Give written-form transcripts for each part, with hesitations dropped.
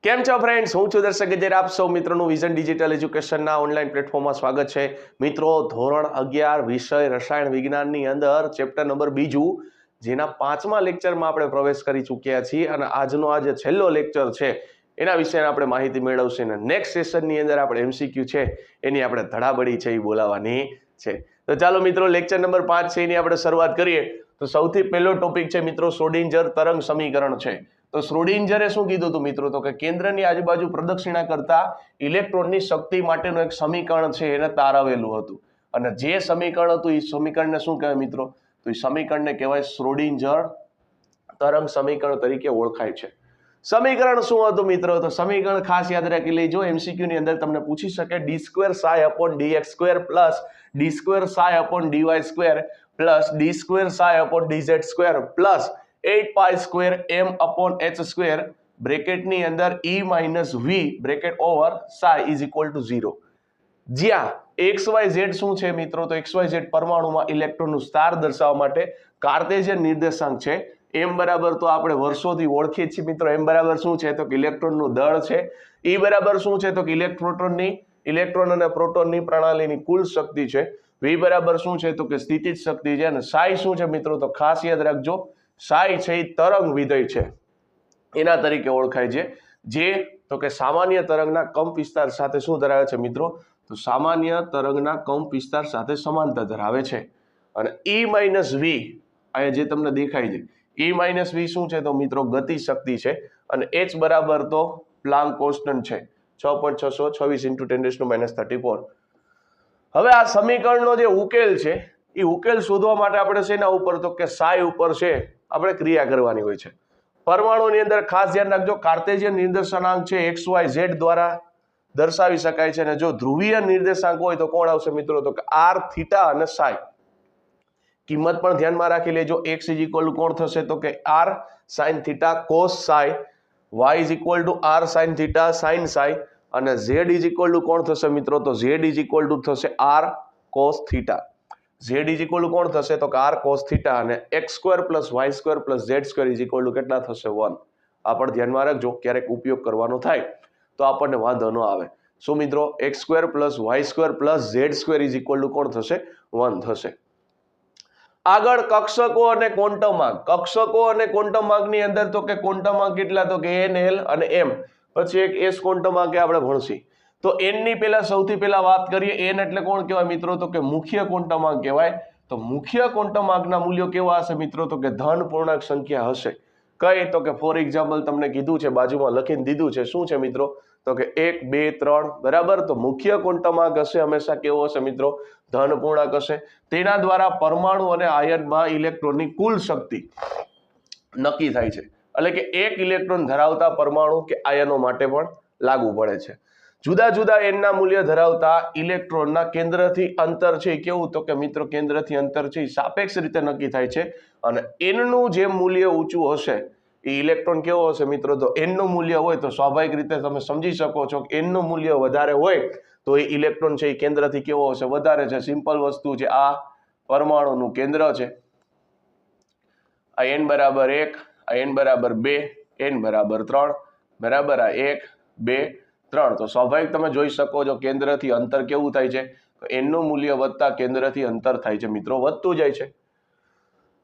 કેમ છો ફ્રેન્ડ્સ, હું છું દર્શક ગજેર. આપ સૌ મિત્રોનું વિઝન ડિજિટલ એજ્યુકેશનના ઓનલાઈન પ્લેટફોર્મમાં સ્વાગત છે. મિત્રો, ધોરણ 11 વિષય રસાયણ વિજ્ઞાનની અંદર ચેપ્ટર નંબર 2, જેના 5મા લેક્ચરમાં આપણે પ્રવેશ કરી ચૂક્યા છીએ અને આજનો આ જે છેલ્લો લેક્ચર છે એના વિશે આપણે માહિતી મેળવશું અને નેક્સ્ટ સેશનની અંદર આપણે MCQ છે એની આપણે ધડાબડી છે એ બોલાવવાની છે. તો ચાલો મિત્રો, લેક્ચર નંબર 5 છે એની આપણે શરૂઆત કરીએ. તો સૌથી પહેલો ટોપિક છે મિત્રો શ્રોડિંજર તરંગ સમીકરણ છે. તો શ્રોડિંજરે શું કીધું હતું મિત્રો? તો કે કેન્દ્રની આજુબાજુ પ્રદક્ષિણા કરતા ઇલેક્ટ્રોનની શક્તિ માટેનું એક સમીકરણ છે એને તારવેલું હતું. અને જે સમીકરણ હતું એ સમીકરણને શું કહેવાય મિત્રો? તો એ સમીકરણને કહેવાય શ્રોડિંજર તરંગ સમીકરણ તરીકે ઓળખાય છે. સમીકરણ શું હતું મિત્રો? તો સમીકરણ ખાસ યાદ રાખી લેજો, MCQ ની અંદર તમને પૂછી શકે d² ψ/dx² plus d² ψ/dy² plus d² ψ/dz² plus 8π² m/h² બ્રેકેટની અંદર e - v bracket over ψ is equal to 0, જ્યાં xyz શું છે મિત્રો? તો xyz પરમાણુમાં ઇલેક્ટ્રોનનું સ્ટાર દર્શાવવા માટે કાર્ટેશિયન નિર્દેશાંક છે. m બરાબર તો આપણે વર્ષોથી ઓળખીએ છીએ મિત્રો. m બરાબર શું છે? તો કે ઇલેક્ટ્રોનનું દળ છે. e બરાબર શું છે? તો કે ઇલેક્ટ્રોન અને પ્રોટોનની પ્રણાલીની કુલ શક્તિ છે. v બરાબર શું છે? તો કે સ્થિતિજ શક્તિ છે. અને psi શું છે મિત્રો? તો ખાસ યાદ રાખજો, psi છે એ તરંગ વિધેય છે એના તરીકે ઓળખાય છે, જે તો કે સામાન્ય તરંગના કંપ વિસ્તાર સાથે શું ધરાવે છે મિત્રો? તો સામાન્ય તરંગના કંપ વિસ્તાર સાથે સમાનતા ધરાવે છે. અને e - v અહીંયા જે તમને દેખાય છે, e - v શું છે? તો મિત્રો ગતિ શક્તિ છે. અને h બરાબર તો પ્લાન્ક કોન્સ્ટન્ટ છે, 6.626 × 10⁻34. હવે આ સમીકરણનો જે ઉકેલ છે એ ઉકેલ શોધવા માટે આપણે શેના ઉપર? તો કે psi ઉપર છે આપણે ક્રિયા કરવાની હોય છે. પરમાણુની અંદર ખાસ ધ્યાન રાખજો, કાર્ટેશિયન નિર્દેશાંક છે XYZ દ્વારા દર્શાવી શકાય છે. અને જો ધ્રુવીય નિર્દેશાંક હોય તો કોણ આવશે મિત્રો? તો કે r, θ અને psi. કિંમત પણ ધ્યાનમાં રાખી લેજો. x ઇઝ ઇક્વલ ટુ કોણ થશે? તો કે r sin θ cos psi, y is equal two r sin θ sin psi, અને z ઇઝ ઇક્વલ ટુ કોણ થશે મિત્રો? તો z ઇઝ ઇક્વલ ટુ થશે r cos θ. z is equal two કોણ થશે? તો કે r cos θ, અને x² + y² + z² is equal two કેટલા થશે? 1. આ પણ ધ્યાનમાં રાખજો, ક્યારેક ઉપયોગ કરવાનો થાય તો આપણને વાંધો ન આવે. શું મિત્રો? x² + y² + z² is equal two કોણ થશે? 1 થશે. આગળ કક્ષકો અને ક્વોન્ટમ આંક. કક્ષકો અને ક્વોન્ટમ આંકની અંદર તો કે ક્વોન્ટમ આંક કેટલા? તો કે n, l અને m. પછી એક s ક્વોન્ટમ આંક આપણે ભણશી. તો n ની પહેલા સૌથી પહેલા વાત કરીએ. n એટલે કોણ કહેવાય મિત્રો? તો કે મુખ્ય ક્વોન્ટમ આંક કહેવાય. તો મુખ્ય ક્વોન્ટમ આંકના મૂલ્યો કેવા હશે મિત્રો? તો કે ધન પૂર્ણાંક સંખ્યા હશે. કઈ? તો કે ફોર એક્ઝામ્પલ તમને કીધું છે, બાજુમાં લખીને દીધું છે. શું છે મિત્રો? તો કે 1, 2, 3. બરાબર. તો મુખ્ય ક્વોન્ટમ આંક હશે હંમેશા કેવો હશે મિત્રો? ધન પૂર્ણાંક હશે. તેના દ્વારા પરમાણુ અને આયનમાં ઇલેક્ટ્રોનની કુલ શક્તિ નક્કી થાય છે. એટલે કે એક ઇલેક્ટ્રોન ધરાવતા પરમાણુ કે આયનો માટે પણ લાગુ પડે છે. જુદા જુદા n ના મૂલ્ય ધરાવતા ઇલેક્ટ્રોનના કેન્દ્રથી અંતર છે કેવું? તો કે મિત્રો કેન્દ્રથી અંતર છે સાપેક્ષ રીતે નક્કી થાય છે. અને n નું જે મૂલ્ય ઊંચું હશે એ ઇલેક્ટ્રોન કેવો હશે મિત્રો? તો n નું મૂલ્ય હોય તો સ્વાભાવિક રીતે તમે સમજી શકો છો કે n નું મૂલ્ય વધારે હોય તો એ ઇલેક્ટ્રોન છે એ કેન્દ્રથી કેવો હશે? વધારે છે. સિમ્પલ વસ્તુ છે. આ પરમાણુનું કેન્દ્ર છે. આ n બરાબર 1, આ n બરાબર 2, n બરાબર 3. બરાબર. આ 1, 2, 3. તો સ્વાભાવિક તમે જોઈ શકો છો કેન્દ્રથી અંતર કેવું થાય છે? તો n નું મૂલ્ય વધતા કેન્દ્રથી અંતર થાય છે મિત્રો, વધતું જાય છે.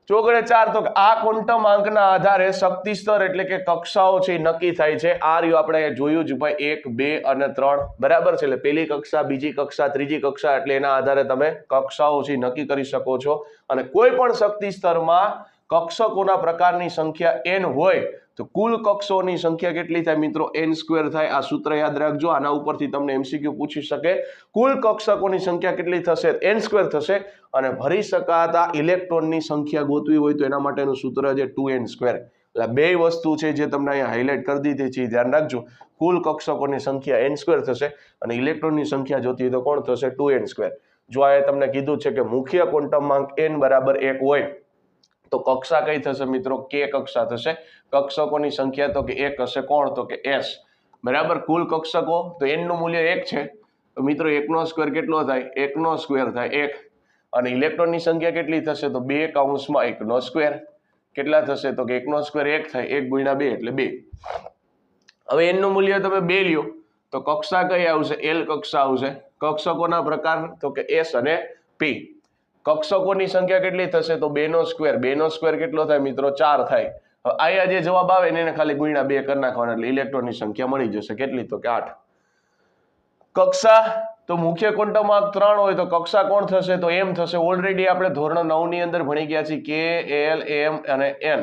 ચોગડે 4. તો આ ક્વોન્ટમ આંકના આધારે શક્તિ સ્તર એટલે કે કક્ષાઓ છે નક્કી થાય છે. આ રહ્યું આપણે જોયું જ ભાઈ, 1, 2 અને 3. બરાબર છે. એટલે પહેલી કક્ષા, બીજી કક્ષા, ત્રીજી કક્ષા, એટલે એના આધારે તમે કક્ષાઓ છે નક્કી કરી શકો છો. અને કોઈ પણ શક્તિ સ્તરમાં કક્ષકોના પ્રકારની સંખ્યા n હોય તો કુલ કક્ષોની સંખ્યા કેટલી થાય મિત્રો? n² થાય. આ સૂત્ર યાદ રાખજો, આના ઉપરથી તમને MCQ પૂછી શકે. કુલ કક્ષકોની સંખ્યા કેટલી થશે? n² થશે. અને ભરી શકાતા ઇલેક્ટ્રોનની સંખ્યા ગોતવી હોય તો એના માટેનું સૂત્ર છે 2n². એટલે બે વસ્તુ છે જે તમને અહીંયા હાઇલાઇટ કરી દીધી છે, ધ્યાન રાખજો. કુલ કક્ષકોની સંખ્યા n² થશે અને ઇલેક્ટ્રોનની સંખ્યા જોતી હોય તો કોણ થશે? 2n². જો આ તમને કીધું છે કે મુખ્ય ક્વોન્ટમ આંક n બરાબર 1 હોય તો કક્ષા કઈ થશે મિત્રો? k કક્ષા થશે. કક્ષકોની સંખ્યા તો કે 1 હશે. કોણ? તો કે s. બરાબર. કુલ કક્ષકો તો n નું મૂલ્ય 1 છે તો મિત્રો 1² કેટલો થાય? 1² થાય 1. અને ઇલેક્ટ્રોનની સંખ્યા કેટલી થશે? તો 2 કૌંસમાં 1². કેટલા થશે? તો કે 1² 1 થાય, 1 × 2 એટલે 2. હવે n નું મૂલ્ય તમે 2 લ્યો તો કક્ષા કઈ આવશે? L કક્ષા આવશે. કક્ષકોના પ્રકાર તો કે S અને P. કક્ષકોની સંખ્યા કેટલી થશે? તો 2 નો સ્ક્વેર. 2 નો સ્ક્વેર કેટલો થાય મિત્રો? 4 થાય. હવે અહીંયા જે જવાબ આવે ને એને ખાલી ગુણ્યા 2 કરી નાખવાના એટલે ઇલેક્ટ્રોનની સંખ્યા મળી જશે. કેટલી? તો કે 8. કક્ષા તો મુખ્ય ક્વોન્ટમ વાહક 3 હોય તો કક્ષા કોણ થશે? તો m થશે. ઓલરેડી આપણે ધોરણ 9 ની અંદર ભણી ગયા છીએ K, L, M અને N.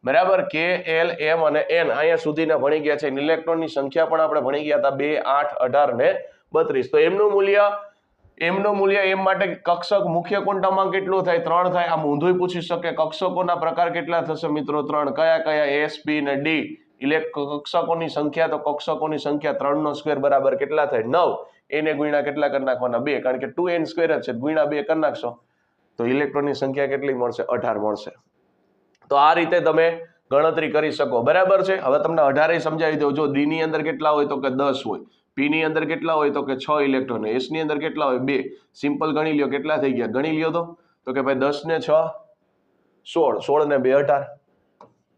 બરાબર, K, L, M અને N અહીંયા સુધીના ભણી ગયા છે. ઇલેક્ટ્રોનની સંખ્યા પણ આપણે ભણી ગયા હતા 2, 8, 18 ને 32. તો એમનું મૂલ્ય એમ માટે કક્ષક મુખ્ય ક્વોન્ટમ કેટલું થાય? 3 થાય. આમ ઊંધું પૂછી શકે કક્ષકોના પ્રકાર કેટલા થશે મિત્રો? 3. કયા? S, P ને D. કક્ષકોની સંખ્યા તો કક્ષકોની સંખ્યા 3 નો સ્ક્વેર બરાબર કેટલા થાય? 9. એને ગુણ્યા કેટલા કરી નાખવાના? 2, કારણ કે 2n સ્ક્વેર જ છે. ગુણ્યા 2 કરી નાખશો તો ઇલેક્ટ્રોનની સંખ્યા કેટલી મળશે? 18 મળશે. તો આ રીતે તમે ગણતરી કરી શકો. બરાબર છે. હવે તમને 18 સમજાવી દઉં. જો D ની અંદર કેટલા હોય? તો કે 10 હોય. P ની અંદર કેટલા હોય? તો કે 6 ઇલેક્ટ્રોન. S ની અંદર કેટલા હોય? 2. સિમ્પલ ગણી લ્યો. કેટલા થઈ ગયા? ગણી લ્યો તો કે ભાઈ 10 ને 6 16, 16 ને 2 18.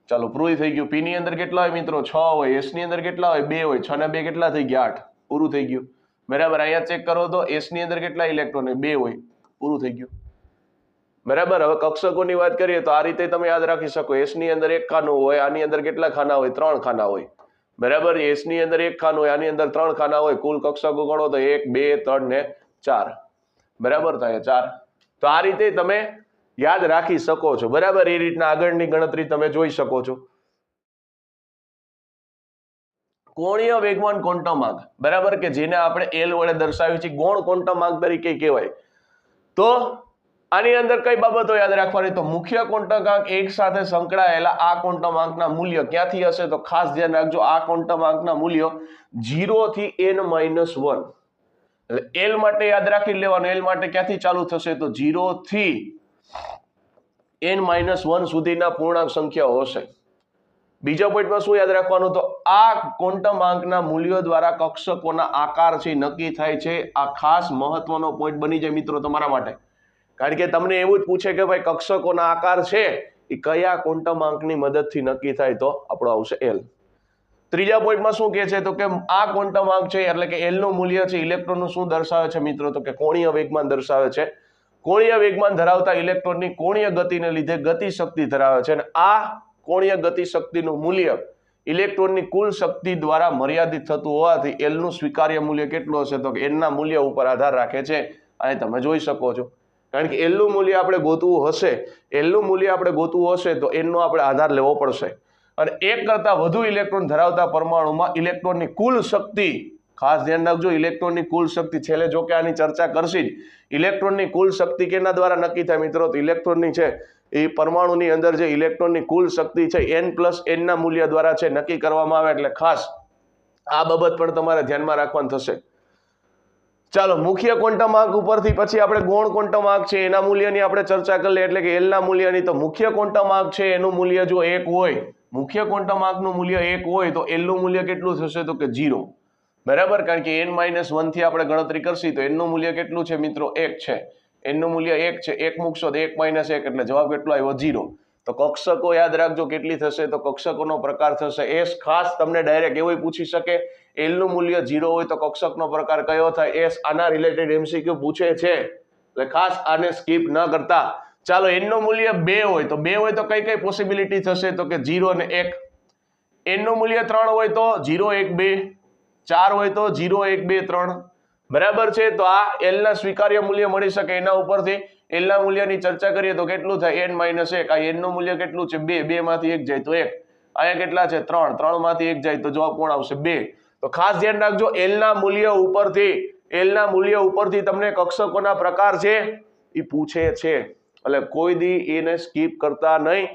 ચાલો પૂરું થઈ ગયું. P ની અંદર કેટલા હોય મિત્રો? 6 હોય. S ની અંદર કેટલા હોય? 2 હોય. 6 ને 2 કેટલા થઈ ગયા? 8. પૂરું થઈ ગયું. બરાબર. અહીંયા ચેક કરો તો S ની અંદર કેટલા ઇલેક્ટ્રોન હોય? 2 હોય. પૂરું થઈ ગયું. બરાબર. હવે કક્ષકોની વાત કરીએ તો આ રીતે તમે યાદ રાખી શકો. S ની અંદર 1 ખાનું હોય. આની અંદર કેટલા ખાના હોય? 3 ખાના હોય. બરાબર. S ની અંદર 1 ખાનું હોય. આની અંદર 3 ખાના હોય. કુલ કક્ષકો ગણો તો 1, 2, 3 ને 4. બરાબર થાય 4. તો આ રીતે તમે યાદ રાખી શકો છો. બરાબર. એ રીતના આગળની ગણતરી તમે જોઈ શકો છો. કોણીય વેગમાન ક્વોન્ટમ આંક, બરાબર, કે જેને આપણે L વડે દર્શાવ્યું છે ગૌણ ક્વોન્ટમ આંક તરીકે કહેવાય. તો આની અંદર કઈ બાબતો યાદ રાખવાની? તો મુખ્ય ક્વોન્ટમ આંક એક સાથે સંકળાયેલા આ ક્વોન્ટમ આંકના મૂલ્ય ક્યાંથી હશે? તો ખાસ ધ્યાન રાખજો, આ ક્વોન્ટમ આંકના મૂલ્ય 0 થી n-1. એટલે L માટે યાદ રાખી લેવાનું. L માટે ક્યાંથી ચાલુ થશે? તો 0 થી n-1 સુધીના પૂર્ણાંક સંખ્યાઓ હશે. બીજા પોઈન્ટમાં શું યાદ રાખવાનું? તો આ ક્વોન્ટમ આંકના મૂલ્યો દ્વારા કક્ષકોના આકાર છે નક્કી થાય છે. આ ખાસ મહત્વનો પોઈન્ટ બની જાય મિત્રો તમારા માટે, કારણ કે તમને એવું જ પૂછે કે ભાઈ કક્ષકોના આકાર છે એ કયા ક્વોન્ટમ આંકની મદદથી નક્કી થાય? તો આપણો આવશે L. ત્રીજા પોઈન્ટમાં શું કહે છે? તો કે આ ક્વોન્ટમ આંક છે એટલે કે L નું મૂલ્ય છે ઇલેક્ટ્રોનનું શું દર્શાવે છે મિત્રો? તો કે કોણીય વેગમાન દર્શાવે છે. કોણીય વેગમાન ધરાવતા ઇલેક્ટ્રોનની કોણીય ગતિને લીધે ગતિ શક્તિ ધરાવે છે. અને આ કોણીય ગતિ શક્તિનું મૂલ્ય ઇલેક્ટ્રોનની કુલ શક્તિ દ્વારા મર્યાદિત થતું હોવાથી L નું સ્વીકાર્ય મૂલ્ય કેટલું હશે? તો કે N ના મૂલ્ય ઉપર આધાર રાખે છે. અહીં તમે જોઈ શકો છો, કારણ કે L નું મૂલ્ય આપણે ગોતવું હશે, L નું મૂલ્ય આપણે ગોતવું હશે તો N નો આપણે આધાર લેવો પડશે. અને એક કરતા વધુ ઇલેક્ટ્રોન ધરાવતા પરમાણુમાં ઇલેક્ટ્રોનની કુલ શક્તિ, ખાસ ધ્યાન રાખજો, ઇલેક્ટ્રોનની કુલ શક્તિ, છેલ્લે જો કે આની ચર્ચા કરશી જ, ઇલેક્ટ્રોનની કુલ શક્તિ કેના દ્વારા નક્કી થાય મિત્રો? તો ઇલેક્ટ્રોનની છે એ પરમાણુની અંદર જે ઇલેક્ટ્રોનની કુલ શક્તિ છે n+n ના મૂલ્ય દ્વારા છે નક્કી કરવામાં આવે. એટલે ખાસ આ બાબત પણ તમારે ધ્યાનમાં રાખવાનું થશે. ચાલો, મુખ્ય ક્વોન્ટમ આંક ઉપરથી પછી આપણે ગૌણ ક્વોન્ટમ આંક છે એના મૂલ્યની આપણે ચર્ચા કરી લઈએ, એટલે કે L ના મૂલ્યની. તો મુખ્ય ક્વોન્ટમ આંક છે એનું મૂલ્ય જો 1 હોય, મુખ્ય ક્વોન્ટમ આંકનું મૂલ્ય 1 હોય તો L નું મૂલ્ય કેટલું થશે? તો કે 0. બરાબર, કારણ કે n-1 થી આપણે ગણતરી કરશી તો N નું મૂલ્ય કેટલું છે મિત્રો? 1 છે. N નું મૂલ્ય 1 છે. 1 મૂકશો તો 1 - 1 એટલે જવાબ કેટલો આવ્યો? 0. તો કક્ષકો યાદ રાખજો કેટલી થશે? તો કક્ષકોનો પ્રકાર થશે S. ખાસ તમને ડાયરેક્ટ એવું પૂછી શકે, L નું મૂલ્ય 0 હોય તો કક્ષકનો પ્રકાર કયો થાય? S. આના રિલેટેડ MCQ પૂછે છે એટલે ખાસ આને સ્કીપ ન કરતા. ચાલો, N નું મૂલ્ય 2 હોય તો 2 હોય તો કઈ પોસિબિલિટી થશે? તો કે 0 અને 1. N નું મૂલ્ય 3 હોય તો 0, 1, 2. 4 હોય તો 0, 1, 2, 3. બરાબર છે. તો આ L ના સ્વીકાર્ય મૂલ્ય મળી શકે. એના ઉપરથી L ના મૂલ્યની ચર્ચા કરીએ તો કેટલું થાય? n-1. આ N નું મૂલ્ય કેટલું છે? 2. 2 માંથી 1 જાય તો 1. અહીંયા કેટલા છે? 3. 3 માંથી 1 જાય તો જવાબ કોણ આવશે? 2. તો ખાસ ધ્યાન રાખજો, L ના મૂલ્ય ઉપરથી તમને કક્ષકોના પ્રકાર છે એ પૂછે છે, એટલે કોઈ દી એને સ્કીપ કરતા નહીં.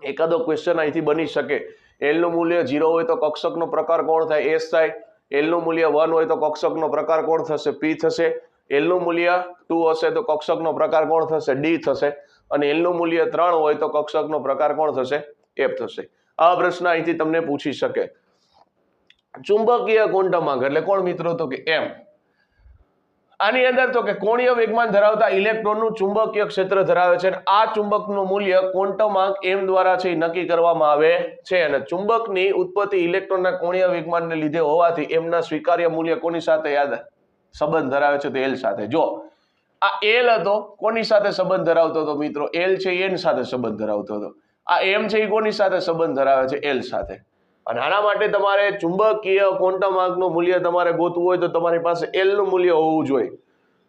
એકાદો ક્વેશ્ચન અહીંથી બની શકે. L નું મૂલ્ય 0 હોય તો કક્ષકનો પ્રકાર કોણ થાય? S થાય. L નું મૂલ્ય 1 હોય તો કક્ષકનો પ્રકાર કોણ થશે? P થશે. L નું મૂલ્ય 2 હશે તો કક્ષકનો પ્રકાર કોણ થશે? D થશે. અને L નું મૂલ્ય 3 હોય તો કક્ષકનો પ્રકાર કોણ થશે? F થશે. આ પ્રશ્ન અહીંથી તમને પૂછી શકે. ચુંબકીય ક્વોન્ટમ આંક એટલે કોણ મિત્રો? તો કે M. આની અંદર તો કે કોણીય વેગમાન ધરાવતા ઇલેક્ટ્રોનનું ચુંબકીય ક્ષેત્ર ધરાવે છે અને આ ચુંબકનું મૂલ્ય ક્વોન્ટમાંક m દ્વારા છે નક્કી કરવામાં આવે છે અને ચુંબકની ઉત્પત્તિ ઇલેક્ટ્રોનના કોણીય વેગમાનને લીધે હોવાથી એમના સ્વીકાર્ય મૂલ્ય કોની સાથે યાદ સંબંધ ધરાવે છે તો l સાથે. જો આ l હતો કોની સાથે સંબંધ ધરાવતો હતો મિત્રો? l છે n સાથે સંબંધ ધરાવતો હતો. આ m છે એ કોની સાથે સંબંધ ધરાવે છે? l સાથે. અને આના માટે તમારે ચુંબકીય ક્વોન્ટમાંકનું મૂલ્ય તમારે ગોતવું હોય તો તમારી પાસે l નું મૂલ્ય હોવું જોઈએ.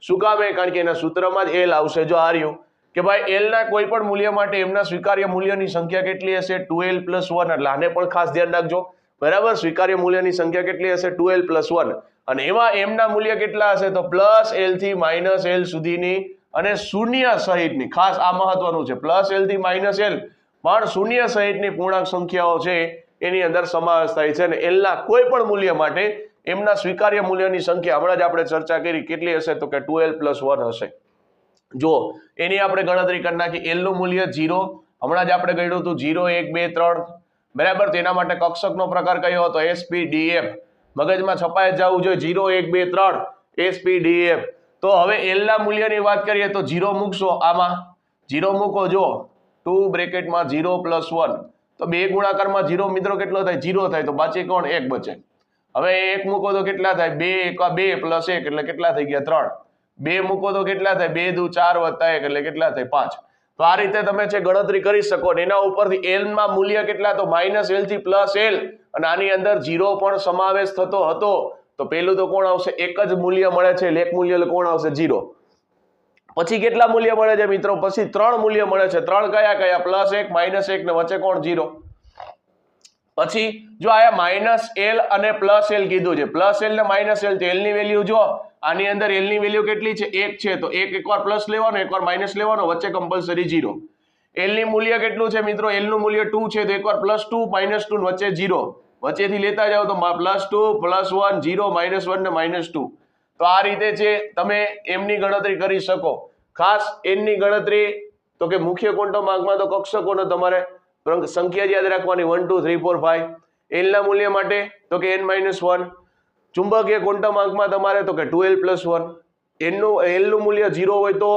શું કામ? કારણ કે એના સૂત્રમાં જ l આવશે. જો આ રહ્યું કે ભાઈ l ના કોઈ પણ મૂલ્ય માટે એમના સ્વીકાર્ય મૂલ્યની સંખ્યા કેટલી હશે? 2l + 1. એટલે આને પણ ખાસ ધ્યાન રાખજો. બરાબર, સ્વીકાર્ય મૂલ્યની સંખ્યા કેટલી હશે? 2l + 1. અને એમાં m ના મૂલ્ય કેટલા હશે? તો +l થી -l સુધીની અને શૂન્ય સહિતની. ખાસ આ મહત્વનું છે, +l થી -l પણ શૂન્ય સહિતની પૂર્ણાંક સંખ્યાઓ છે એની અંદર સમાવેશ થાય છે. અને l ના કોઈ પણ મૂલ્ય માટે એમના સ્વીકાર્ય મૂલ્યની સંખ્યા હમણાં જ આપણે ચર્ચા કરી કેટલી હશે? તો કે 2l + 1 હશે. જો એની આપણે ગણતરી કરી નાખી. l નું મૂલ્ય 0, હમણાં જ આપણે ગણ્યું હતું 0 1 2 3. બરાબર, તેના માટે કક્ષકનો પ્રકાર કયો હતો? SPDF. મગજમાં છપાઈ જવું જોઈએ 0 1 2 3 SPDF. તો હવે l ના મૂલ્યની વાત કરીએ તો 0 મૂકશો, આમાં 0 મૂકો. જો 2 બ્રેકેટમાં 0 + 1 તો 2 ગુણાકારમાં 0 મિત્રો કેટલો થાય? 0 થાય. તો બચે કોણ? 1 બચે. હવે 1 મૂકો તો કેટલા થાય? 2 * 2 + 1 એટલે કેટલા થઈ ગયા? 3. 2 મૂકો તો કેટલા થાય? 2 દુ 4 + 1 એટલે કેટલા થાય? 5. તો આ રીતે તમે છે ગણતરી કરી શકો. અને એના ઉપરથી l માં મૂલ્ય કેટલા? તો -l થી +l. અને આની અંદર 0 પણ સમાવેશ થતો હતો. તો પેલું તો કોણ આવશે? એક જ મૂલ્ય મળે છે. એક મૂલ્ય કોણ આવશે? 0. પછી કેટલા મૂલ્ય મળે છે મિત્રો? પછી 3 મૂલ્ય મળે છે. 3 કયા કયા? +1 -1 ને વચ્ચે કોણ? 0. પછી જો આયા -l અને +l કીધું છે, +l ને -l, તો l ની વેલ્યુ જો આની અંદર l ની વેલ્યુ કેટલી છે? 1 છે. તો એકવાર પ્લસ લેવાનો, એકવાર માઇનસ લેવાનો, વચ્ચે કમ્પલસરી 0. l ની મૂલ્ય કેટલું છે મિત્રો? l નું મૂલ્ય 2 છે. તો એકવાર +2 -2 વચ્ચે 0. વચ્ચેથી લેતા જાઓ તો +2 +1 0 -1 ને -2. તો આ રીતે છે તમે એમની ગણતરી કરી શકો. ખાસ એમની ગણતરી તો કે મુખ્ય ક્વોન્ટમાંકમાં તો કક્ષકોનો તમારે સંખ્યા યાદ રાખવાની 1 2 3 4 5. l ના મૂલ્ય માટે તો કે n-1. ચુંબકીય ક્વોન્ટમાંકમાં તમારે તો કે 2l + 1. l નું મૂલ્ય 0 હોય તો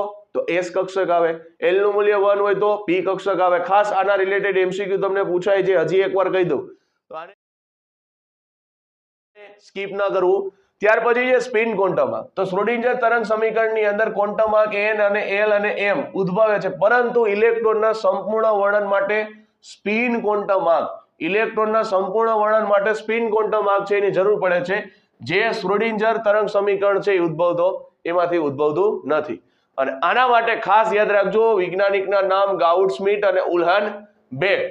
s કક્ષક આવે. l નું મૂલ્ય 1 હોય તો p કક્ષક આવે. ખાસ આના રિલેટેડ MCQ તમને પૂછાય છે, હજી એકવાર કહી દઉં તો આને સ્કીપ ન કરવું. ત્યાર પછી છે સ્પિન ક્વોન્ટમાંક. તો શ્રોડિંજર તરંગ સમીકરણની અંદર ક્વોન્ટમાંક n અને l અને m ઉદ્ભવે છે, પરંતુ ઇલેક્ટ્રોનના સંપૂર્ણ વર્ણન માટે સ્પિન ક્વોન્ટમાંક સ્પિન ક્વોન્ટમાંક છે એની જરૂર પડે છે. જે શ્રોડિંજર તરંગ સમીકરણ છે એ ઉદ્ભવતો એમાંથી ઉદ્ભવતું નથી. અને આના માટે ખાસ યાદ રાખજો, વૈજ્ઞાનિકના નામ ગાઉડ-સ્મિટ અને ઉલ્હન બેક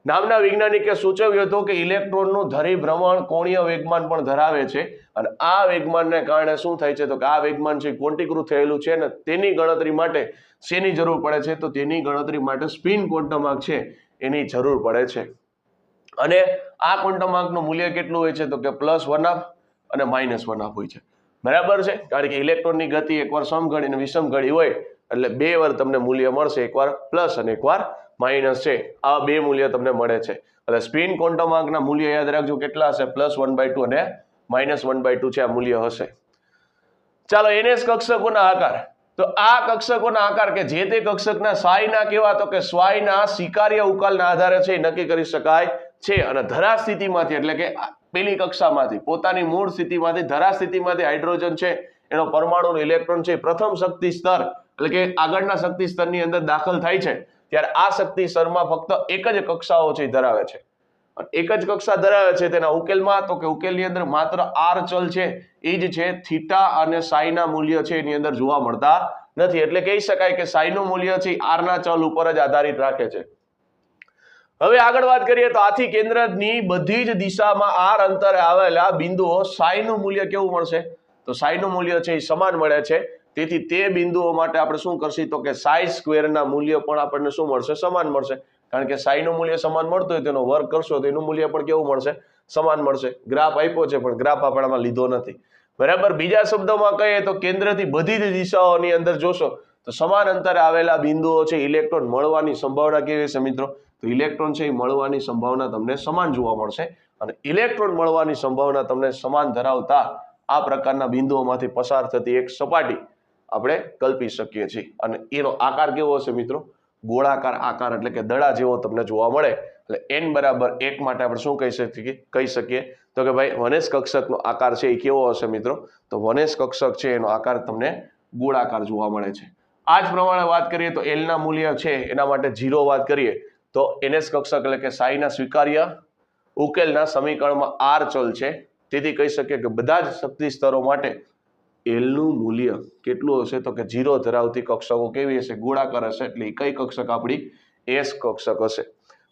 નામના વૈજ્ઞાનિકે સૂચવ્યું હતું કે ઇલેક્ટ્રોનનું ધરીભ્રમણ કોણીય વેગમાન પણ ધરાવે છે. અને આ વેગમાનને કારણે શું થાય છે? તો કે આ વેગમાન છે ક્વોન્ટીકૃત થયેલું છે અને તેની ગણતરી માટે શેની જરૂર પડે છે? તો તેની ગણતરી માટે સ્પિન ક્વોન્ટમાંક છે એની જરૂર પડે છે. અને આ ક્વોન્ટમાંકનું મૂલ્ય કેટલું હોય છે? તો કે +1 અને -1 હોય છે. બરાબર છે, કારણ કે ઇલેક્ટ્રોનની ગતિ એકવાર સમઘડી અને વિષમઘડી હોય એટલે 2 વાર તમને મૂલ્ય મળશે, એકવાર પ્લસ અને એકવાર માઇનસ છે. આ 2 મૂલ્ય તમને મળે છે. એટલે સ્પિન ક્વોન્ટમાંકના મૂલ્ય યાદ રાખજો કેટલા હશે? +1/2 અને -1/2 છે આ મૂલ્ય હશે. ચાલો, NS કક્ષકોના આકાર. તો આ કક્ષકોના આકાર કે જે તે કક્ષકના સાયના કેવા? તો કે સ્વાયના સ્વીકાર્ય ઉકાલના આધારે છે નક્કી કરી શકાય છે. અને ધરા સ્થિતિમાંથી એટલે કે પેલી કક્ષામાંથી પોતાની મૂળ સ્થિતિમાંથી ધરા સ્થિતિમાંથી હાઇડ્રોજન છે એનો પરમાણુ ઇલેક્ટ્રોન છે પ્રથમ શક્તિ સ્તર એટલે કે આગળના શક્તિ સ્તરની અંદર દાખલ થાય છે ત્યારે આ શક્તિ સ્તરમાં ફક્ત એક જ કક્ષાઓ છે ધરાવે છે. એક જ કક્ષા ધરાવે છે તેના ઉકેલમાં તો કે ઉકેલની અંદર માત્ર r ચલ છે એ જ છે, થીટા અને સાઈના મૂલ્ય છે એની અંદર જોવા મળતા નથી. એટલે કહી શકાય કે સાઈનું મૂલ્ય છે r ના ચલ ઉપર જ આધારિત રાખે છે. હવે આગળ વાત કરીએ તો આથી કેન્દ્રની બધી જ દિશામાં r અંતરે આવેલા બિંદુઓ સાઈનું મૂલ્ય કેવું મળશે? તો સાઈનું મૂલ્ય છે એ સમાન મળે છે. તેથી તે બિંદુઓ માટે આપણે શું કરશું? તો કે સાઈ સ્ક્વેરના મૂલ્ય પણ આપણને શું મળશે? સમાન મળશે. કારણ કે સાઈનું મૂલ્ય સમાન મળતું હોય તેનો વર્ગ કરશો તો એનું મૂલ્ય પણ કેવું મળશે? સમાન મળશે. ગ્રાફ આપ્યો છે પણ ગ્રાફ આપણામાં લીધો નથી. બરાબર, બીજા શબ્દોમાં કહીએ તો કેન્દ્રથી બધી જ દિશાઓની અંદર જોશો તો સમાન અંતરે આવેલા બિંદુઓ છે ઇલેક્ટ્રોન મળવાની સંભાવના કેવી છે મિત્રો? તો ઇલેક્ટ્રોન છે એ મળવાની સંભાવના તમને સમાન જોવા મળશે. અને ઇલેક્ટ્રોન મળવાની સંભાવના તમને સમાન ધરાવતા આ પ્રકારના બિંદુઓમાંથી પસાર થતી એક સપાટી આપણે કલ્પી શકીએ છીએ અને એનો આકાર કેવો હશે મિત્રો? ગોળાકાર આકાર, એટલે કે દડા જેવો તમને જોવા મળે. એટલે n બરાબર 1 માટે આપણે શું કહી શકીએ તો કે ભાઈ વનેશ કક્ષકનો આકાર છે એ કેવો હશે મિત્રો? તો વનેશ કક્ષક છે એનો આકાર તમને ગોળાકાર જોવા મળે છે. આ જ પ્રમાણે વાત કરીએ તો L ના મૂલ્ય છે એના માટે 0 વાત કરીએ તો NS કક્ષક એટલે કે સાઈના સ્વીકાર્ય ઉકેલના સમીકરણમાં R ચલ છે, તેથી કહી શકીએ કે બધા જ શક્તિ સ્તરો માટે L નું મૂલ્ય કેટલું હશે તો કે 0 ધરાવતી કક્ષકો કેવી હશે? ગોળાકાર હશે. એટલે કઈ કક્ષક આપણી? S કક્ષક હશે.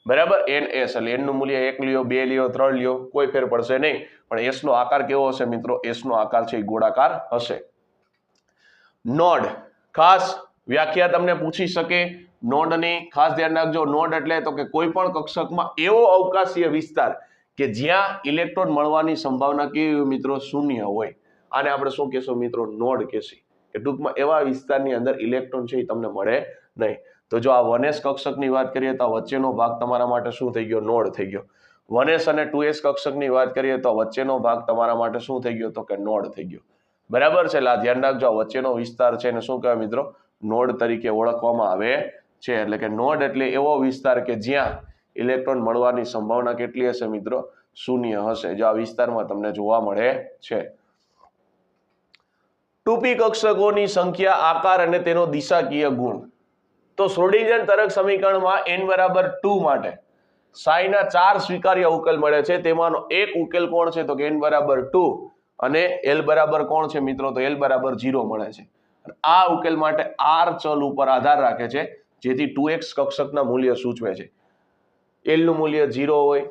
બરાબર, NS એટલે n નું મૂલ્ય 1 લ્યો, 2 લ્યો, 3 લ્યો, કોઈ ફેર પડશે નહીં, પણ S નો આકાર કેવો હશે મિત્રો? S નો આકાર છે એ ગોળાકાર હશે. નોડ, ખાસ વ્યાખ્યા તમને પૂછી શકે નોડની, ખાસ ધ્યાન રાખજો. નોડ એટલે તો કે કોઈ પણ કક્ષકમાં એવો અવકાશીય વિસ્તાર કે જ્યાં ઇલેક્ટ્રોન મળવાની સંભાવના કેવી હોય મિત્રો? શૂન્ય હોય. આને આપણે શું કહેશું મિત્રો? નોડ કહેશું. કે ટૂંકમાં એવા વિસ્તારની અંદર ઇલેક્ટ્રોન છે એ તમને મળે નહીં. તો જો આ 1s કક્ષકની વાત કરીએ તો વચ્ચેનો ભાગ તમારા માટે શું થઈ ગયો? નોડ થઈ ગયો. 1s અને 2s કક્ષકની વાત કરીએ તો વચ્ચેનો ભાગ તમારા માટે શું થઈ ગયો? તો કે નોડ થઈ ગયો. બરાબર છે. એટલે આ ધ્યાન રાખજો, આ વચ્ચેનો વિસ્તાર છે એને શું કહેવાય મિત્રો? નોડ તરીકે ઓળખવામાં આવે છે. એટલે કે નોડ એટલે એવો વિસ્તાર કે જ્યાં ઇલેક્ટ્રોન મળવાની સંભાવના કેટલી હશે મિત્રો? શૂન્ય હશે. જો આ વિસ્તારમાં તમને જોવા મળે છે. 2p કક્ષકોની સંખ્યા, આકાર અને તેનો દિશાકીય ગુણ. તો શ્રોડિંજર તરંગ સમીકરણમાં n બરાબર 2 માટે સાઈના 4 સ્વીકાર્ય ઉકેલ મળે છે. તેમાંનો એક ઉકેલ કોણ છે? તો કે n બરાબર 2 અને L બરાબર કોણ છે મિત્રો? તો L બરાબર 0 મળે છે. આ ઉકેલ માટે R ચલ ઉપર આધાર રાખે છે, જેથી 2x કક્ષકના મૂલ્ય સૂચવે છે. L નું મૂલ્ય 0 હોય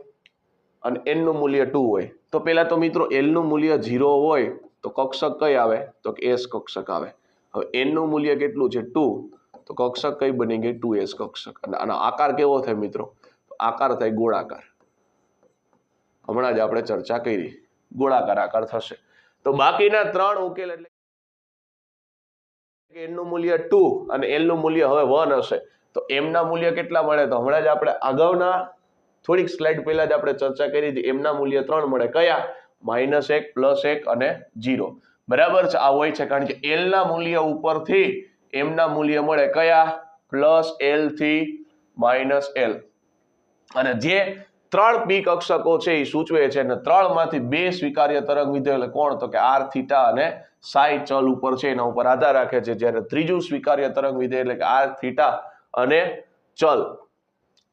અને n નું મૂલ્ય 2 હોય. તો પહેલા તો મિત્રો L નું મૂલ્ય 0 હોય તો કક્ષક કઈ આવે? તો કે S કક્ષક આવે. હવે n નું મૂલ્ય કેટલું છે? 2. તો કક્ષક કઈ બની ગઈ? 2s કક્ષક. અને આનો આકાર કેવો થાય મિત્રો? આકાર થાય ગોળાકાર. હમણાં જ આપણે ચર્ચા કરી, ગોળાકાર આકાર થશે. તો બાકીના 3 ઉકેલ એટલે n નું મૂલ્ય 2 અને L નું મૂલ્ય હવે 1 હશે. તો m ના મૂલ્ય કેટલા મળે? તો હમણાં જ આપણે અગાઉના થોડીક સ્લાઇડ પહેલા જ આપણે ચર્ચા કરી હતી. m ના મૂલ્ય 3 મળે. કયા? -1, +1 અને 0. બરાબર છે. આ હોય છે કારણ કે L ના મૂલ્ય ઉપરથી m ના મૂલ્ય મળે. કયા? +L થી -L. અને જે 3 p કક્ષકો છે એ સૂચવે છે અને 3 માંથી 2 સ્વીકાર્ય તરંગ વિધેય એટલે કોણ? તો કે r, θ અને સાઈ ચલ ઉપર છે એના ઉપર આધાર રાખે છે. જ્યારે ત્રીજું સ્વીકાર્ય તરંગ વિધેય એટલે કે r, θ અને ચલ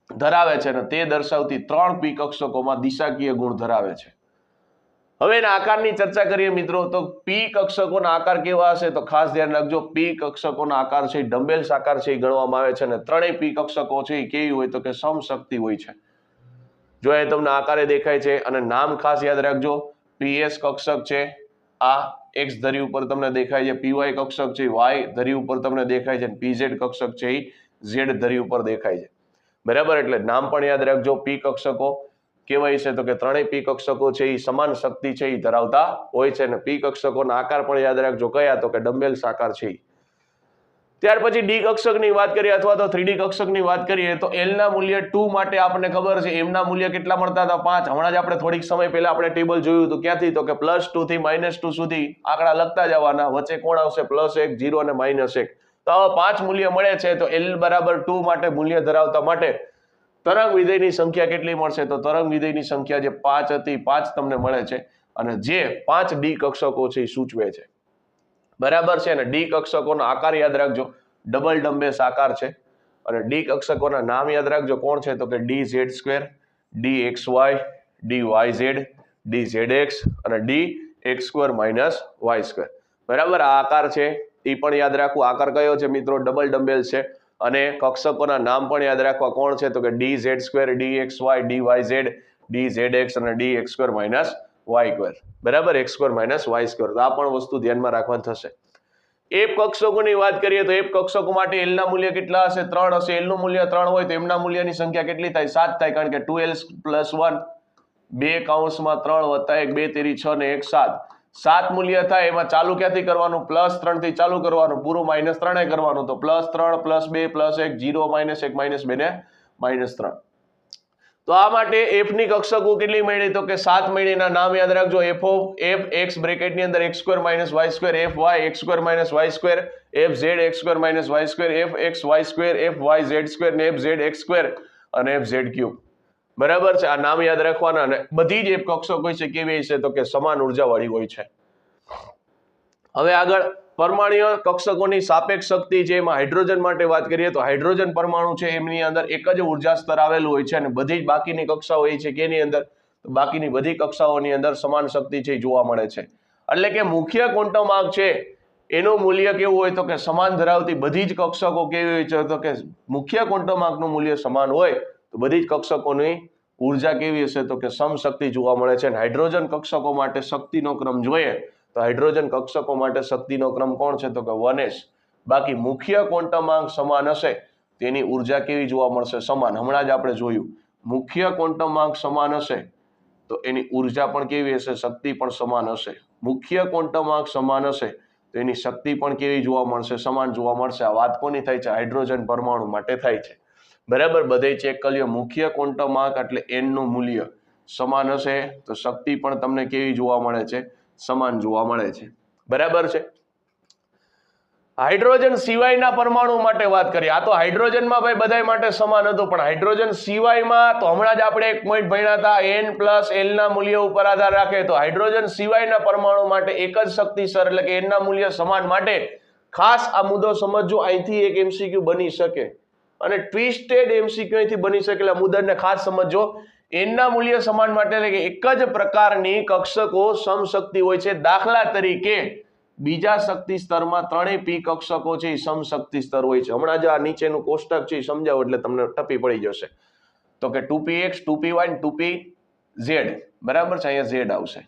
ધરાવે છે અને તે દર્શાવતી 3 p કક્ષકોમાં દિશાકીય ગુણ ધરાવે છે. હવે એના આકારની ચર્ચા કરીએ મિત્રો તો p કક્ષકોના આકાર કેવા હશે? તો ખાસ ધ્યાન રાખજો, p કક્ષકોના આકાર છે ડમ્બેલ્સ આકાર છે એ ગણવામાં આવે છે અને ત્રણેય p કક્ષકો છે એ કેવી હોય? તો કે સમશક્તિ હોય છે. જો એ તમને આકારે દેખાય છે અને નામ ખાસ યાદ રાખજો. ps કક્ષક છે આ x ધરી ઉપર તમને દેખાય છે, py કક્ષક છે y ધરી ઉપર તમને દેખાય છે, pz કક્ષક છે એ z ધરી ઉપર દેખાય છે. બરાબર, એટલે નામ પણ યાદ રાખજો. p કક્ષકો કેવાય છે તો કે ત્રણેય p કક્ષકો છે એ સમાન શક્તિ છે એ ધરાવતા હોય છે અને p કક્ષકોના આકાર પણ યાદ રાખજો. કયા? તો કે ડમ્બેલ્સ આકાર છે. ત્યાર પછી ડી કક્ષકની વાત કરીએ અથવા તો 3D કક્ષકની વાત કરીએ તો L ના મૂલ્ય 2 માટે આપણને ખબર છે M ના મૂલ્ય કેટલા મળતા હતા? 5. હમણાં જ આપણે થોડીક સમય પહેલા આપણે ટેબલ જોયું હતું. ક્યાંથી? તો કે +2 થી -2 સુધી આંકડા લખતા જવાના. વચ્ચે કોણ આવશે? +1, 0 અને -1. તો આવા 5 મૂલ્ય મળે છે. તો L બરાબર 2 માટે મૂલ્ય ધરાવતા માટે તરંગ વિધેયની સંખ્યા કેટલી મળશે? તો તરંગ વિધેયની સંખ્યા જે 5 હતી 5 તમને મળે છે અને જે 5 ડી કક્ષકો છે એ સૂચવે છે. બરાબર છે. અને ડી કક્ષકોનો આકાર યાદ રાખજો, ડબલ ડમ્બેસ આકાર છે. અને ડી કક્ષકોના નામ યાદ રાખજો. કોણ છે? તો કે dz2, dxy, dyz, dzx અને dx2 - y2. બરાબર, આ આકાર છે એ પણ યાદ રાખવું. આકાર કયો છે મિત્રો? ડબલ ડમ્બેલ છે. અને કક્ષકોના નામ પણ યાદ રાખવા. કોણ છે? તો કે dz2, dxy, dyz, dzx અને dx2 - y2. બરાબર, x2 - y2. તો આ પણ વસ્તુ ધ્યાનમાં રાખવાની થશે. એફ કક્ષકોની વાત કરીએ તો એફ કક્ષકો માટે L ના મૂલ્ય કેટલા હશે? 3 હશે. L નું મૂલ્ય 3 હોય તો M ના મૂલ્યની સંખ્યા કેટલી થાય? 7 થાય, કારણ કે 2L + 1 2 કૌંસમાં 3 + 1 2 તેરી 6 ને 1 7. 7 મૂલ્ય થાય. એમાં ચાલુ ક્યાંથી કરવાનું? +3 થી ચાલુ કરવાનું, પૂરું -3 કરવાનું. તો +3 +2 +1 0 -1 -2 ને -3. તો આ માટે એફ ની કક્ષકો કેટલી મળી તો કે 7 મળી. એના નામ યાદ રાખજો. એફ ઓફ એફ એક્સ બ્રેકેટની અંદર x² - y², f y x² - y², f z x² - y², f x y², f y z², ને એફ ઝેડ x² અને એફ ઝેડ ક્યુબ. બરાબર છે. આ નામ યાદ રાખવાના. અને બધી જ એફ કક્ષકો હોય છે કેવી છે તો કે સમાન ઉર્જાવાળી હોય છે. હવે આગળ પરમાણુય કક્ષકોની સાપેક્ષ શક્તિ છે. એમાં હાઇડ્રોજન માટે વાત કરીએ તો હાઇડ્રોજન પરમાણુ છે એમની અંદર એક જ ઉર્જા સ્તર આવેલું હોય છે અને બધી જ બાકીની કક્ષાઓ એ છે કે એની અંદર બાકીની બધી કક્ષાઓની અંદર સમાન શક્તિ છે જોવા મળે છે. એટલે કે મુખ્ય ક્વોન્ટમ આંક છે એનું મૂલ્ય કેવું હોય તો કે સમાન ધરાવતી બધી જ કક્ષકો કેવી હોય છે તો કે મુખ્ય ક્વોન્ટમ આંકનું મૂલ્ય સમાન હોય તો બધી જ કક્ષકોની ઉર્જા કેવી હશે તો કે સમશક્તિ જોવા મળે છે. અને હાઇડ્રોજન કક્ષકો માટે શક્તિનો ક્રમ જોઈએ તો હાઇડ્રોજન કક્ષકો માટે શક્તિનો ક્રમ કોણ છે તો કે 1s. બાકી મુખ્ય ક્વોન્ટમ આંક સમાન હશે તેની ઉર્જા કેવી જોવા મળશે સમાન. હમણાં જ આપણે જોયું મુખ્ય ક્વોન્ટમ આંક સમાન હશે તો એની ઉર્જા પણ કેવી હશે શક્તિ પણ સમાન હશે. મુખ્ય ક્વોન્ટમ આંક સમાન હશે તો એની શક્તિ પણ કેવી જોવા મળશે સમાન જોવા મળશે. આ વાત કોની થાય છે હાઇડ્રોજન પરમાણુ માટે થાય છે. બરાબર. બધે ચેક કરી લો. મુખ્ય ક્વોન્ટમ આંક એટલે n નું મૂલ્ય સમાન હશે તો શક્તિ પણ તમને કેવી જોવા મળે છે સમાન જોવા મળે છે. બરાબર છે. હાઇડ્રોજન સિવાયના પરમાણુ માટે વાત કરીએ. આ તો હાઇડ્રોજનમાં ભાઈ બધા માટે સમાન હતું પણ હાઇડ્રોજન સિવાયમાં તો હમણાં જ આપણે એક પોઈન્ટ ભણ્યા હતા n+l ના મૂલ્ય ઉપર આધાર રાખે. તો હાઇડ્રોજન સિવાયના પરમાણુ માટે એક જ શક્તિ સ્તર એટલે કે n ના મૂલ્ય સમાન માટે ખાસ આ મુદ્દો સમજજો. અહીંથી એક MCQ બની શકે અને ટ્વિસ્ટેડ MCQ અહીંથી બની શકે એટલે મુદ્દાને ખાસ સમજજો. n ના મૂલ્ય સમાન માટે એટલે કે એક જ પ્રકારની કક્ષકો સમશક્તિ હોય છે. દાખલા તરીકે બીજા શક્તિ સ્તરમાં 3 p કક્ષકો છે એ સમશક્તિ સ્તર હોય છે. હમણાં જ આ નીચેનું કોષ્ટક છે એ સમજાવો એટલે તમને ટપી પડી જશે. તો કે 2px 2py 2pz. બરાબર છે. અહીંયા z આવશે.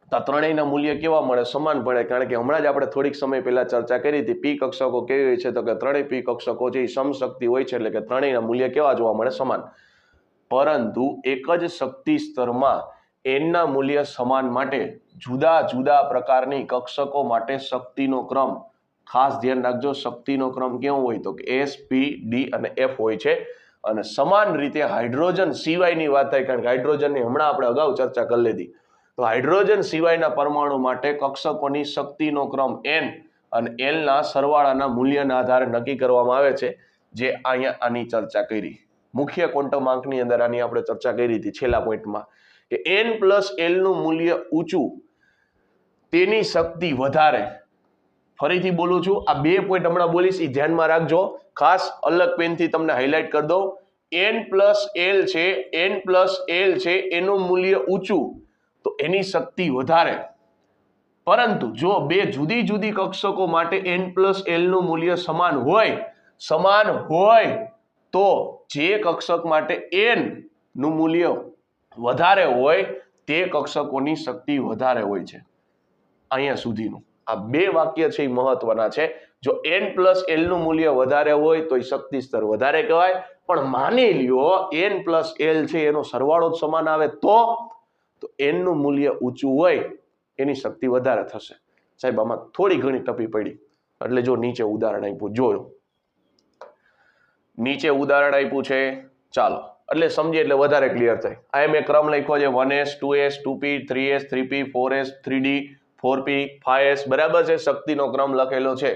તો આ ત્રણેયના મૂલ્ય કેવા મળે સમાન પડે કારણ કે હમણાં જ આપણે થોડીક સમય પહેલા ચર્ચા કરી હતી. p કક્ષકો કેવી હોય છે તો કે ત્રણેય p કક્ષકો છે એ સમશક્તિ હોય છે એટલે કે ત્રણેયના મૂલ્ય કેવા જોવા મળે સમાન. પરંતુ એક જ શક્તિ સ્તરમાં n ના મૂલ્ય સમાન માટે જુદા જુદા પ્રકારની કક્ષકો માટે શક્તિનો ક્રમ ખાસ ધ્યાન રાખજો. શક્તિનો ક્રમ કેવો હોય તો કે s p d અને f હોય છે. અને સમાન રીતે હાઇડ્રોજન સિવાયની વાત થાય કારણ કે હાઇડ્રોજનની હમણાં આપણે અગાઉ ચર્ચા કરી લીધી. તો હાઇડ્રોજન સિવાયના પરમાણુ માટે કક્ષકોની શક્તિનો ક્રમ n અને l ના સરવાળાના મૂલ્યના આધારે નક્કી કરવામાં આવે છે. જે અહીંયા આની ચર્ચા કરી. મુખ્ય ક્વોન્ટમ આંકની અંદર આની આપણે ચર્ચા કરી હતી છેલ્લા પોઈન્ટમાં કે n+l નું મૂલ્ય ઊંચું તેની શક્તિ વધારે. ફરીથી બોલું છું. આ બે પોઈન્ટ હમણાં બોલીશ એ ધ્યાનમાં રાખજો. ખાસ અલગ પેનથી તમને હાઇલાઇટ કરી દઉં. n+l છે એનું મૂલ્ય ઊંચું તો એની શક્તિ વધારે. પરંતુ જો બે જુદી જુદી કક્ષકો માટે n+l નું મૂલ્ય સમાન હોય તો જે કક્ષક માટે n નું મૂલ્ય વધારે હોય તે કક્ષકોની શક્તિ વધારે હોય છે. અહીંયા સુધીનું આ બે વાક્ય છે એ મહત્વના છે. જો n+l નું મૂલ્ય વધારે હોય તો એ શક્તિ સ્તર વધારે કહેવાય. પણ માની લ્યો n+l છે એનો સરવાળો જ સમાન આવે તો n નું મૂલ્ય ઊંચું હોય એની શક્તિ વધારે થશે. સાહેબ આમાં થોડી ઘણી ટપી પડી એટલે જો નીચે ઉદાહરણ આપ્યું જોયો. નીચે ઉદાહરણ આપ્યું છે ચાલો એટલે સમજીએ એટલે વધારે ક્લિયર થાય. આ મેં ક્રમ લખ્યો છે 1s 2s 2p 3s 3p 4s 3d 4p 5s. બરાબર છે. શક્તિનો ક્રમ લખેલો છે.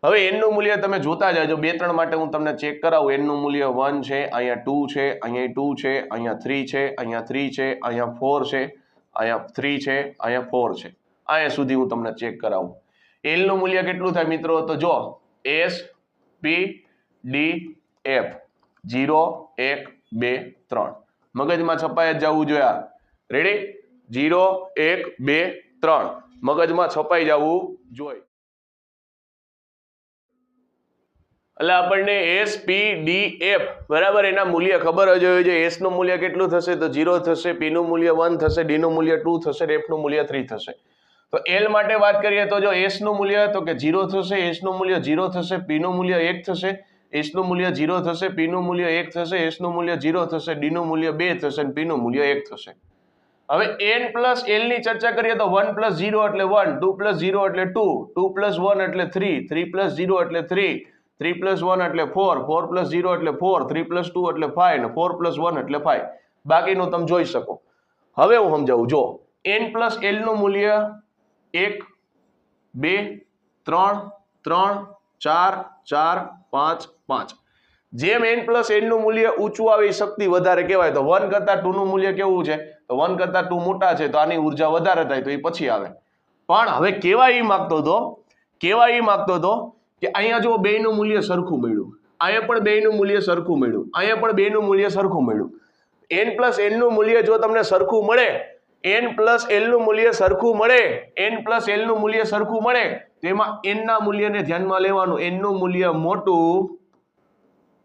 હવે n નું મૂલ્ય તમે જોતા જાજો. 2 3 માટે હું તમને ચેક કરાવું. n નું મૂલ્ય 1 છે, અહીંયા 2 છે, અહીંયા 2 છે, અહીંયા 3 છે, અહીંયા 3 છે, અહીંયા 4 છે, અહીંયા 3 છે, અહીંયા 4 છે. અહીંયા સુધી હું તમને ચેક કરાવું. l નું મૂલ્ય કેટલું થાય મિત્રો તો જો s p d f 0 1 2 3 મગજમાં છપાઈ જ જવું જોઈએ. રેડી 0 1 2 3 મગજમાં છપાઈ જવું જોઈએ. એટલે આપણને s p d f બરાબર એના મૂલ્ય ખબર જ હોવી જોઈએ. s નું મૂલ્ય કેટલું થશે તો 0 થશે, p નું મૂલ્ય 1 થશે, d નું મૂલ્ય 2 થશે, f નું મૂલ્ય 3 થશે. તો l માટે વાત કરીએ તો જો s નું મૂલ્ય તો કે 0 થશે, s નું મૂલ્ય 0 થશે, p નું મૂલ્ય 1 થશે, s નું મૂલ્ય 0 થશે, p નું મૂલ્ય 1 થશે, s નું મૂલ્ય 0 થશે, d નું મૂલ્ય 2 થશે અને p નું મૂલ્ય 1 થશે. હવે n+l ની ચર્ચા કરીએ તો 1+0 એટલે 1, 2+0 એટલે 2, 2+1 એટલે 3, 3+0 એટલે 3, 3 + 1 એટલે 4, 4 + 0 એટલે 4, 3 + 2 એટલે 5 ને 4 + 1 એટલે 5. બાકીનું તમે જોઈ શકો. હવે હું સમજાવું, જો n + l નું મૂલ્ય 1 2 3 3 4 4 5 5. જેમ n + n નું મૂલ્ય ઊંચું આવે એ શક્તિ વધારે કહેવાય. તો 1 કરતા 2 નું મૂલ્ય કેવું છે? તો 1 કરતા 2 મોટા છે તો આની ઉર્જા વધારે થાય, તો એ પછી આવે. પણ હવે કેવા એ માગતો હતો કે અહીંયા જો બેયનું મૂલ્ય સરખું મળ્યું, અહીંયા પણ બેયનું મૂલ્ય સરખું મળ્યું, અહીંયા પણ બેયનું મૂલ્ય સરખું મળ્યું. n + n નું મૂલ્ય જો તમને સરખું મળે, n + l નું મૂલ્ય સરખું મળે, n + l નું મૂલ્ય સરખું મળે, તો એમાં n ના મૂલ્યને ધ્યાનમાં લેવાનું. n નું મૂલ્ય મોટું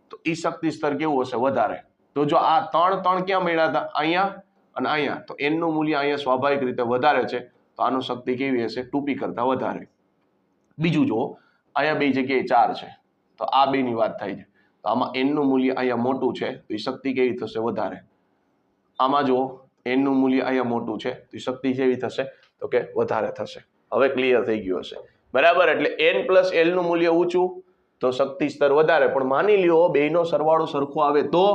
તો ઈ શક્તિ સ્તર કેવું હશે? વધારે. તો જો આ 3 ક્યાં મળ્યા હતા? અહીંયા અને અહીંયા. તો n નું મૂલ્ય અહીંયા સ્વાભાવિક રીતે વધારે છે, તો આનું શક્તિ કેવી હશે? 2p કરતા વધારે. બીજું જો અહીંયા બે જગ્યાએ 4 છે, તો આ બેની વાત થાય છે. તો આમાં n નું મૂલ્ય અહીંયા મોટું છે, તો એ શક્તિ કેવી થશે? વધારે. આમાં જો n નું મૂલ્ય અહીંયા મોટું છે, તો એ શક્તિ કેવી થશે? તો કે વધારે થશે. હવે ક્લિયર થઈ ગયું હશે, બરાબર? એટલે n + l નું મૂલ્ય ઊંચું તો શક્તિ સ્તર વધારે. પણ માની લ્યો બેયનો સરવાળો સરખો આવે તો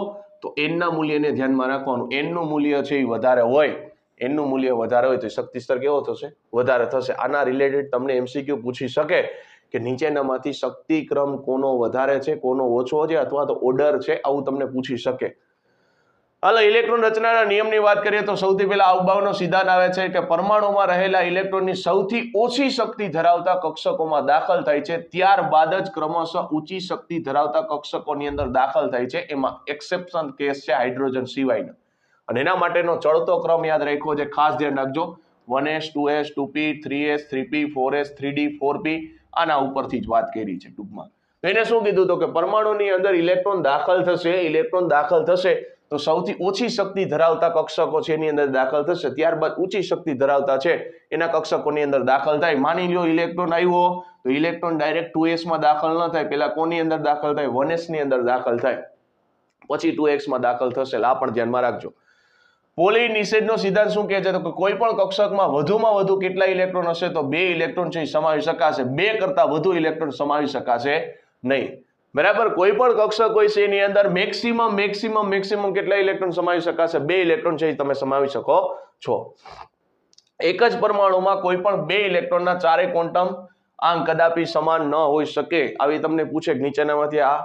n ના મૂલ્યને ધ્યાનમાં રાખવાનું. n નું મૂલ્ય છે એ વધારે હોય, n નું મૂલ્ય વધારે હોય તો શક્તિ સ્તર કેવો થશે? વધારે થશે. આના રિલેટેડ તમને MCQ પૂછી શકે કે નીચેનામાંથી શક્તિક્રમ કોનો વધારે છે, કોનો ઓછો છે, અથવા તો ઓર્ડર છે, આવું તમને પૂછી શકે. હાલો, ઇલેક્ટ્રોન રચનાના નિયમની વાત કરીએ તો સૌથી પહેલા અવબાવનો સિદ્ધાંત આવે છે કે પરમાણુમાં રહેલા ઇલેક્ટ્રોનની સૌથી ઓછી શક્તિ ધરાવતા કક્ષકોમાં દાખલ થાય છે, ત્યારબાદ જ ક્રમશઃ ઊંચી શક્તિ ધરાવતા કક્ષકોની અંદર દાખલ થાય છે. એમાં એક્સેપ્શન કેસ છે હાઇડ્રોજન સિવાયનો. અને એના માટેનો ચડતો ક્રમ યાદ રાખ્યો છે, ખાસ ધ્યાન રાખજો. 1s 2s 2p 3s 3p 4s 3d 4p. આના ઉપરથી જ વાત કરી છે ટૂંકમાં. એને શું કીધું તો કે પરમાણુની અંદર ઇલેક્ટ્રોન દાખલ થશે તો સૌથી ઓછી શક્તિ ધરાવતા કક્ષકો છે એની અંદર દાખલ થશે, ત્યારબાદ ઊંચી શક્તિ ધરાવતા છે એના કક્ષકોની અંદર દાખલ થાય. માની લ્યો ઇલેક્ટ્રોન આવ્યો તો ઇલેક્ટ્રોન ડાયરેક્ટ 2s માં દાખલ ન થાય, પેલા કોની અંદર દાખલ થાય? 1s ની અંદર દાખલ થાય, પછી 2x માં દાખલ થશે. આ પણ ધ્યાનમાં રાખજો. પોલી નિષેધનો સિદ્ધાંત શું કહે છે? તો કોઈ પણ કક્ષકમાં વધુમાં વધુ કેટલા ઇલેક્ટ્રોન હશે? તો 2 ઇલેક્ટ્રોન છે સમાવી શકાશે. 2 કરતા વધુ ઇલેક્ટ્રોન સમાવી શકાશે નહીં, બરાબર? કોઈ પણ કક્ષક હોય છે એની અંદર મેક્સિમમ કેટલા ઇલેક્ટ્રોન સમાવી શકાશે? 2 ઇલેક્ટ્રોન છે તમે સમાવી શકો છો. એક જ પરમાણુમાં કોઈ પણ 2 ઇલેક્ટ્રોનના ચારે ક્વોન્ટમ આંક કદાપી સમાન ન હોઈ શકે. આવી તમને પૂછે કે નીચેનામાંથી આ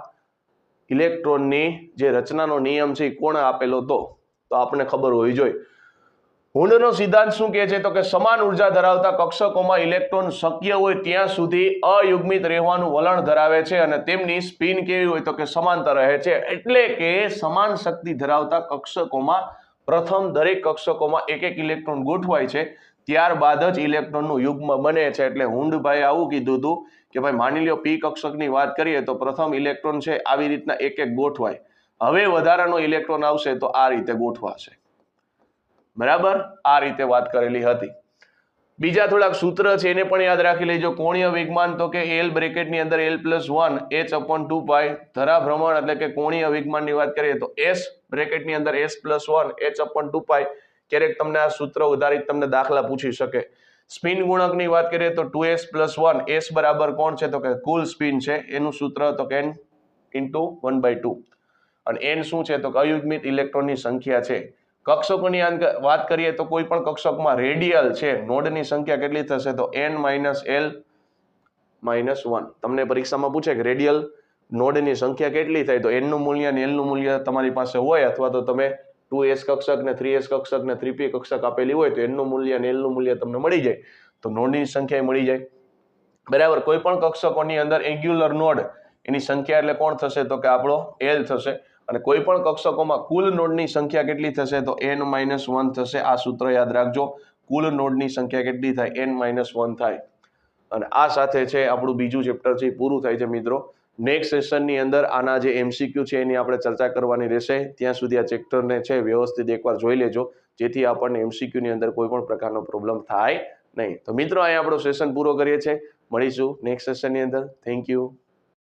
ઇલેક્ટ્રોનની જે રચનાનો નિયમ છે કોણે આપેલો? તો આપણે ખબર હોવી જોઈએ. હુન્ડનો સિદ્ધાંત શું કહે છે? તો કે સમાન ઉર્જા ધરાવતા કક્ષકોમાં ઇલેક્ટ્રોન શક્ય હોય ત્યાં સુધી અયુગ્મિત રહેવાનું વલણ ધરાવે છે અને તેમની સ્પિન કેવી હોય? તો કે સમાંતર રહે છે. એટલે કે સમાન શક્તિ ધરાવતા કક્ષકોમાં પ્રથમ દરેક કક્ષકોમાં એક ઇલેક્ટ્રોન ગોઠવાય છે, ત્યારબાદ જ ઇલેક્ટ્રોનનું યુગ્મ બને છે. એટલે હુન્ડભાઈ આવું કીધું હતું કે ભાઈ માની લ્યો p કક્ષકની વાત કરીએ તો પ્રથમ ઇલેક્ટ્રોન છે આવી રીતના એક ગોઠવાય, હવે વધારાનો ઇલેક્ટ્રોન આવશે તો આ રીતે ગોઠવાશે, બરાબર? આ રીતે વાત કરેલી હતી. બીજા થોડાક સૂત્ર છે એને પણ યાદ રાખી લેજો. કોણીય વેગમાન તો કે L બ્રેકેટની અંદર L + 1 h/2π. ધરાભ્રમણ એટલે કે કોણીય વેગમાનની વાત કરીએ તો S બ્રેકેટની અંદર S + 1 h/2π. ક્યારેક તમને આ સૂત્ર ઉધારિત તમને દાખલા પૂછી શકે. સ્પિન ગુણકની વાત કરીએ તો 2s + 1. S બરાબર કોણ છે? તો કે કુલ સ્પિન છે, એનું સૂત્ર તો કે n × 1/2. અને n શું છે? તો કે અયુગ્મિત ઇલેક્ટ્રોનની સંખ્યા છે. કક્ષકોની વાત કરીએ તો કોઈ પણ કક્ષકમાં રેડિયલ છે નોડની સંખ્યા કેટલી થશે? તો n - l - 1. તમને પરીક્ષામાં પૂછે કે રેડિયલ નોડની સંખ્યા કેટલી થાય? તો n નું મૂલ્ય અને l નું મૂલ્ય તમારી પાસે હોય, અથવા તો તમે 2s કક્ષક ને 3s કક્ષક ને 3p કક્ષક આપેલી હોય તો n નું મૂલ્ય અને l નું મૂલ્ય તમને મળી જાય, તો નોડની સંખ્યા મળી જાય, બરાબર? કોઈ પણ કક્ષકોની અંદર એંગ્યુલર નોડ એની સંખ્યા એટલે કોણ થશે? તો કે આપણો l થશે. અને કોઈ પણ કક્ષકોમાં કુલ નોડની સંખ્યા કેટલી થશે? તો n - 1 થશે. આ સૂત્ર યાદ રાખજો. કુલ નોડની સંખ્યા કેટલી થાય? n - 1 થાય. અને આ સાથે છે આપણું બીજું ચેપ્ટર છે પૂરું થાય છે મિત્રો. નેક્સ્ટ સેશનની અંદર આના જે MCQ છે એની આપણે ચર્ચા કરવાની રહેશે. ત્યાં સુધી આ ચેપ્ટરને છે વ્યવસ્થિત એકવાર જોઈ લેજો, જેથી આપણને MCQ ની અંદર કોઈ પણ પ્રકારનો પ્રોબ્લેમ થાય નહીં. તો મિત્રો અહીંયા આપણો સેશન પૂરો કરીએ છીએ. મળીશું નેક્સ્ટ સેશનની અંદર. Thank you.